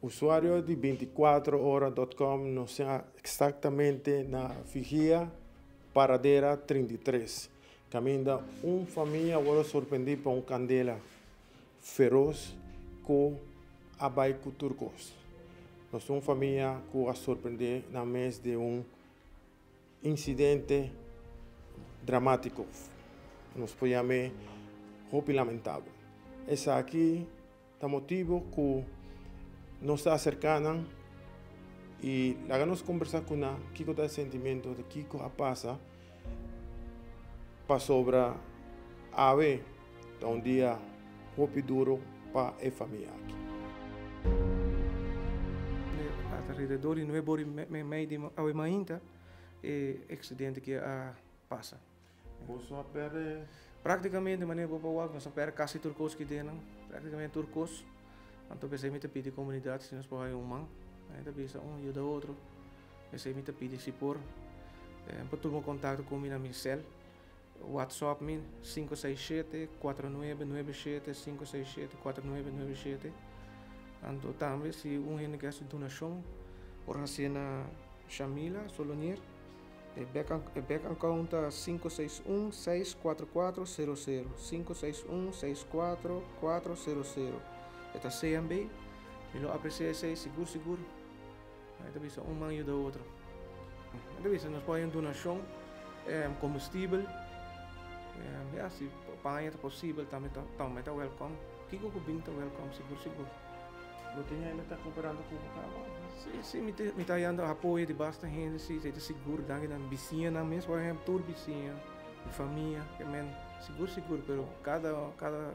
usuário de 24horas.com não sei exatamente na vigia paradeira 33. Caminha família agora surpreendida por candela feroz com abaico turcos. Nós somos uma família que a surpreender na mês de incidente dramático. Nos podemos muito lamentável. Essa aqui é o motivo que nos está acercando e hagamos conversar com ela, Kiko dá sentimento de Kiko a passa para sobre a ver dia muito duro para a família aqui. Alrededor de 9 horas e meia de manhã, é acidente que passa. Você perde Praticamente, de maneira boa, nós perde quase turcos que tem, praticamente turcos. Então, pensei que pedir comunidade, se nós podemos man, ainda pensa ajuda outro. Pensei que pedir support. Para tomar contato com minha cell, WhatsApp min 567-4997 567-4997. Então, também se gente quer donação, por assim na Shamila Solonier. Back account 561-64400 561-64400. Esta CMB, eu aprecio seguro. Então, bisa man ajuda outro. Então, bisa nós podemos donação, combustível. Se paga é possível, também está welcome. Kiko está welcome, seguro. Você ainda está cooperando com o carro? Sim, me está dando apoio de bastante gente, sim, está seguro, dando na vizinha, na mesma, por exemplo, toda vizinha, de família, que seguro, pero cada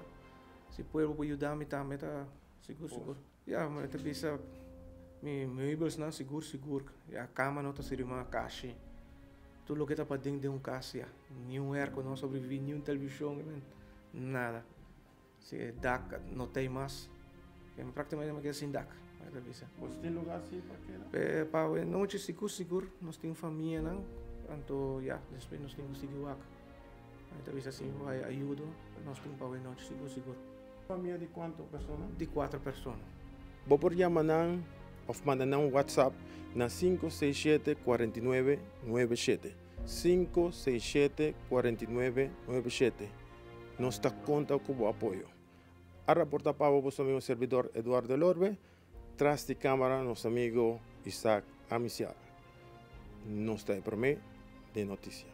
se puede ajudar-me também está seguro. Mas te bisa, meus não seguro, a cama não está sendo uma caixa, tudo o que está para dentro de caixa, nenhum erco não sobrevive, nenhuma televisão, nada, se DAC não tem mais. Praticamente me quedé sin DAC. Você tem lugar assim para a noite seguro, nós temos família, não? Então, depois nós temos seguro aqui. Então, assim, vai ajuda, nós temos para a noite seguro. Família de quantas pessoas? De 4 pessoas. Vou por mandar um WhatsApp na 567-4997. 567-4997. Nós está conta com o apoio. A reportar para o meu servidor Eduardo Lorbe, tras de câmara, nosso amigo Isaac Amiciar. Não está para mim de notícia.